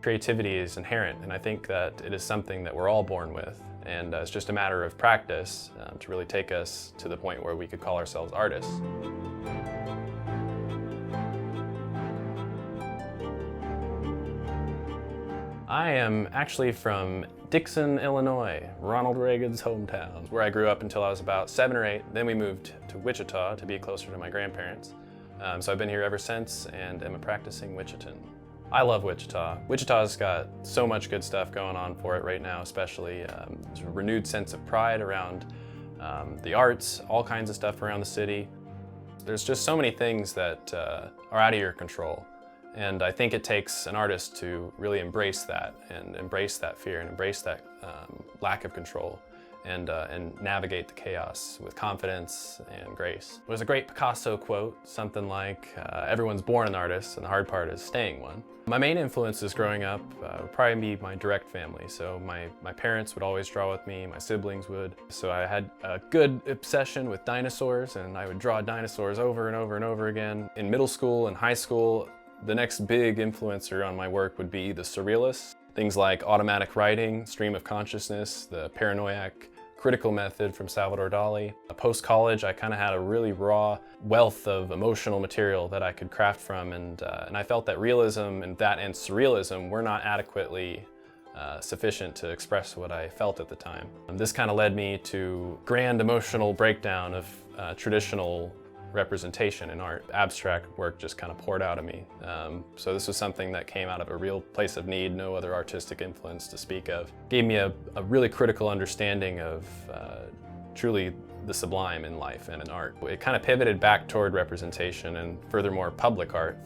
Creativity is inherent, and I think that it is something that we're all born with, and it's just a matter of practice to really take us to the point where we could call ourselves artists. I am actually from Dixon, Illinois, Ronald Reagan's hometown, where I grew up until I was about 7 or 8. Then we moved to Wichita to be closer to my grandparents. So I've been here ever since and am a practicing Wichitan. I love Wichita. Wichita's got so much good stuff going on for it right now, especially there's a renewed sense of pride around the arts, all kinds of stuff around the city. There's just so many things that are out of your control. And I think it takes an artist to really embrace that and embrace that fear and embrace that lack of control and navigate the chaos with confidence and grace. There's a great Picasso quote, something like, everyone's born an artist and the hard part is staying one. My main influences growing up would probably be my direct family. So my parents would always draw with me, my siblings would. So I had a good obsession with dinosaurs and I would draw dinosaurs over and over and over again. In middle school and high school, the next big influencer on my work would be the surrealists. Things like automatic writing, stream of consciousness, the paranoiac critical method from Salvador Dali. Post-college, I kind of had a really raw wealth of emotional material that I could craft from, and I felt that realism and surrealism were not adequately sufficient to express what I felt at the time. This kind of led me to grand emotional breakdown of traditional representation in art. Abstract work just kind of poured out of me. So this was something that came out of a real place of need, no other artistic influence to speak of. Gave me a really critical understanding of truly the sublime in life and in art. It kind of pivoted back toward representation and furthermore public art.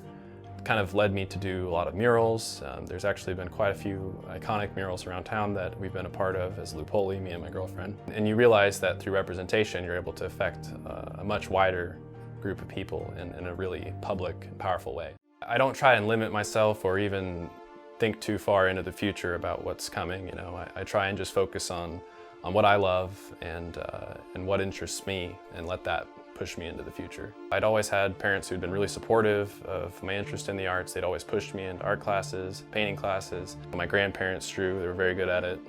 It kind of led me to do a lot of murals. There's actually been quite a few iconic murals around town that we've been a part of as Tripoli, me and my girlfriend. And you realize that through representation you're able to affect a much wider group of people in a really public and powerful way. I don't try and limit myself or even think too far into the future about what's coming. You know, I try and just focus on what I love and what interests me and let that push me into the future. I'd always had parents who'd been really supportive of my interest in the arts. They'd always pushed me into art classes, painting classes. My grandparents drew, they were very good at it.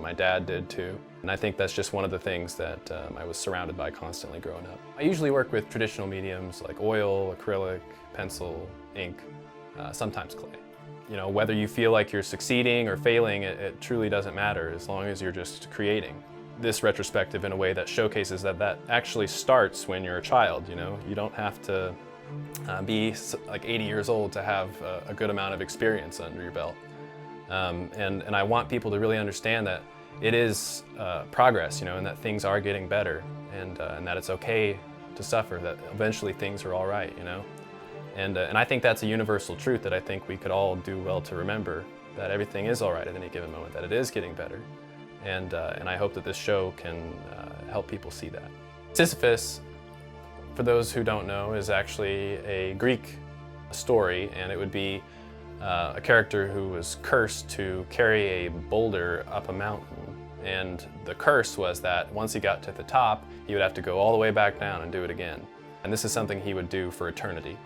My dad did too. And I think that's just one of the things that I was surrounded by constantly growing up. I usually work with traditional mediums like oil, acrylic, pencil, ink, sometimes clay. You know, whether you feel like you're succeeding or failing, it truly doesn't matter as long as you're just creating. This retrospective in a way that showcases that actually starts when you're a child, you know? You don't have to be like 80 years old to have a good amount of experience under your belt. And I want people to really understand that it is progress, you know, and that things are getting better and that it's okay to suffer, that eventually things are all right, you know? And I think that's a universal truth that I think we could all do well to remember, that everything is all right at any given moment, that it is getting better. And I hope that this show can help people see that. Sisyphus, for those who don't know, is actually a Greek story, and it would be a character who was cursed to carry a boulder up a mountain. And the curse was that once he got to the top, he would have to go all the way back down and do it again. And this is something he would do for eternity.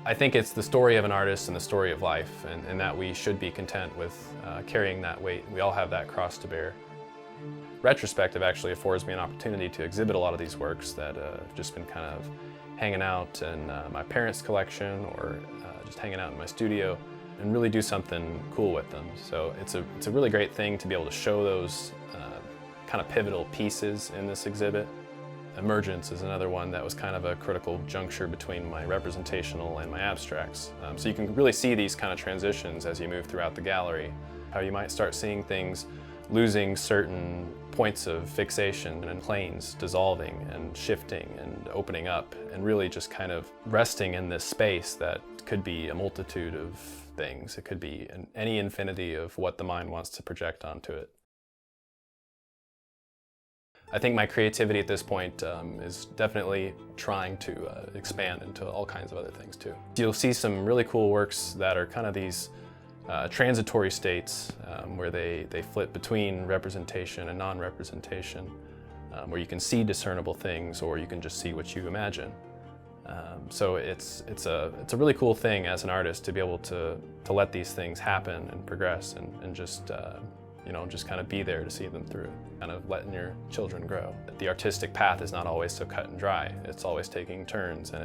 I think it's the story of an artist and the story of life, and that we should be content with carrying that weight. We all have that cross to bear. Retrospective actually affords me an opportunity to exhibit a lot of these works that have just been kind of hanging out in my parents' collection or just hanging out in my studio and really do something cool with them. So it's a really great thing to be able to show those kind of pivotal pieces in this exhibit. Emergence is another one that was kind of a critical juncture between my representational and my abstracts. So you can really see these kind of transitions as you move throughout the gallery, how you might start seeing things losing certain points of fixation and planes dissolving and shifting and opening up and really just kind of resting in this space that could be a multitude of things. It could be any infinity of what the mind wants to project onto it. I think my creativity at this point is definitely trying to expand into all kinds of other things too. You'll see some really cool works that are kind of these transitory states where they flip between representation and non-representation, where you can see discernible things or you can just see what you imagine. So it's a really cool thing as an artist to be able to let these things happen and progress and just just kind of be there to see them through, kind of letting your children grow. The artistic path is not always so cut and dry. It's always taking turns, and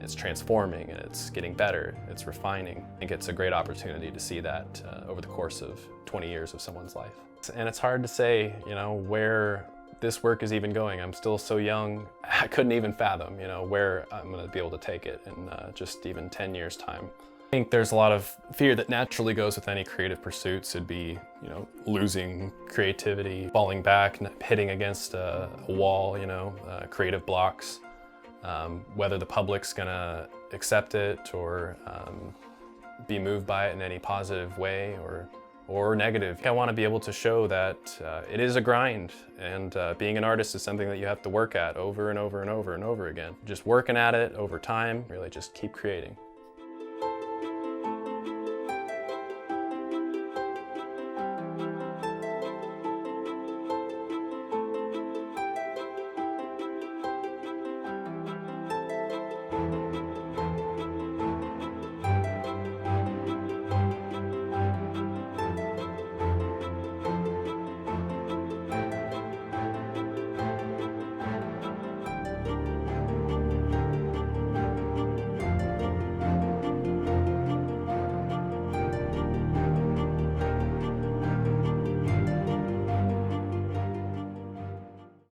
it's transforming, and it's getting better, it's refining. I think it's a great opportunity to see that over the course of 20 years of someone's life. And it's hard to say, where this work is even going. I'm still so young, I couldn't even fathom, where I'm gonna be able to take it in just even 10 years' time. I think there's a lot of fear that naturally goes with any creative pursuits. It'd be, losing creativity, falling back, hitting against a wall, creative blocks. Whether the public's gonna accept it or be moved by it in any positive way or negative. I want to be able to show that it is a grind, and being an artist is something that you have to work at over and over and over and over again. Just working at it over time, really just keep creating.